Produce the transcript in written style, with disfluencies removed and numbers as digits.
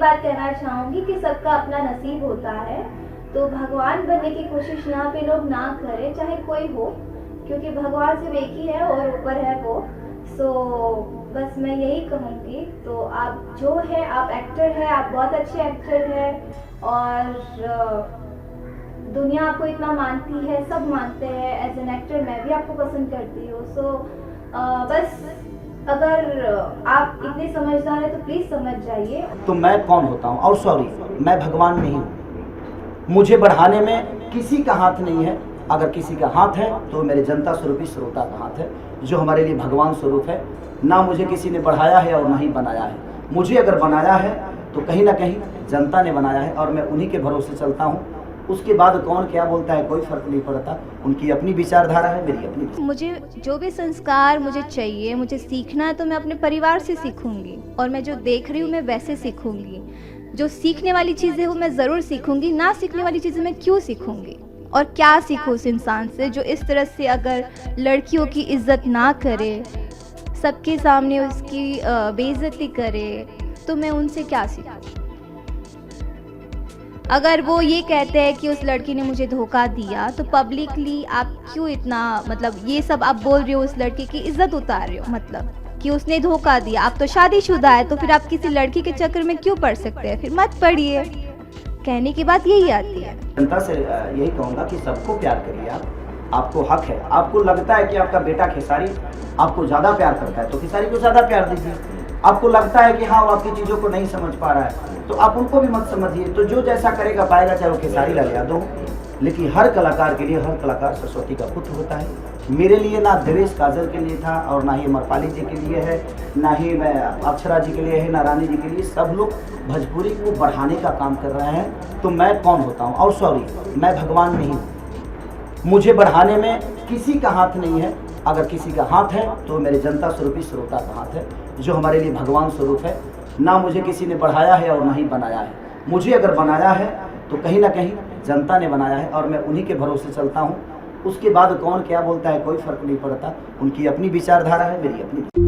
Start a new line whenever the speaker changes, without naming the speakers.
बात कहना चाहूँगी कि सबका अपना नसीब होता है, तो भगवान बनने की कोशिश यहाँ पे लोग ना करें, चाहे कोई हो, क्योंकि भगवान सिर्फ एक ही है और ऊपर है वो। सो बस मैं यही कहूँगी, तो आप जो है, आप एक्टर है, आप बहुत अच्छे एक्टर है और दुनिया आपको इतना मानती है, सब मानते हैं। एज एन एक्टर मैं भी आपको पसंद करती हूँ। सो बस अगर आप इतने समझदार हैं तो प्लीज़ समझ जाइए।
तो मैं कौन होता हूँ? और सॉरी, मैं भगवान नहीं हूँ। मुझे बढ़ाने में किसी का हाथ नहीं है। अगर किसी का हाथ है तो मेरे जनता स्वरूपी श्रोता का हाथ है, जो हमारे लिए भगवान स्वरूप है। ना मुझे किसी ने बढ़ाया है और ना ही बनाया है। मुझे अगर बनाया है तो कहीं ना कहीं जनता ने बनाया है और मैं उन्हीं के भरोसे चलता हूँ। उसके बाद कौन क्या बोलता है कोई फर्क नहीं पड़ता। उनकी अपनी विचारधारा है, मेरी अपनी।
मुझे जो भी संस्कार मुझे चाहिए, मुझे सीखना है तो मैं अपने परिवार से सीखूंगी, और मैं जो देख रही हूँ मैं वैसे सीखूंगी। जो सीखने वाली चीज़ें वो मैं ज़रूर सीखूंगी, ना सीखने वाली चीज़ें मैं क्यों सीखूंगी। और क्या सीखूं उस इंसान से जो इस तरह से अगर लड़कियों की इज्जत ना करे, सबके सामने उसकी बेइज्जती करे, तो मैं उनसे क्या सीखूं। अगर वो ये कहते हैं कि उस लड़की ने मुझे धोखा दिया, तो पब्लिकली आप क्यों इतना, मतलब ये सब आप बोल रहे हो, उस लड़की की इज्जत उतार रहे हो, मतलब कि उसने धोखा दिया। आप तो शादीशुदा है, तो फिर आप किसी लड़की के चक्कर में क्यों पड़ सकते हैं? फिर मत पड़िए। कहने की बात यही आती है।
जनता से यही कहूँगा कि सबको प्यार करिए आप। आपको हक है। आपको लगता है कि आपका बेटा खेसारी आपको ज़्यादा प्यार करता है तो खेसारी को ज़्यादा प्यार दीजिए। आपको लगता है कि हाँ वो आपकी चीज़ों को नहीं समझ पा रहा है तो आप उनको भी मत समझिए। तो जो जैसा करेगा पाएगा, चाहे वो खेसारी लाल यादव हो। लेकिन हर कलाकार के लिए, हर कलाकार सरस्वती का पुत्र होता है। मेरे लिए ना देवेश काजल के लिए था और ना ही अमरपाली जी के लिए है, ना ही मैं अक्षरा जी के लिए है, ना रानी जी के लिए। सब लोग भोजपुरी को बढ़ाने का काम कर रहे हैं। तो मैं कौन होता हूँ? और सॉरी, मैं भगवान नहीं हूँ। मुझे बढ़ाने में किसी का हाथ नहीं है। अगर किसी का हाथ है तो मेरे जनता स्वरूपी श्रोता का हाथ है, जो हमारे लिए भगवान स्वरूप है। ना मुझे किसी ने बढ़ाया है और ना ही बनाया है। मुझे अगर बनाया है तो कहीं ना कहीं जनता ने बनाया है और मैं उन्हीं के भरोसे चलता हूँ। उसके बाद कौन क्या बोलता है कोई फर्क नहीं पड़ता। उनकी अपनी विचारधारा है, मेरी अपनी।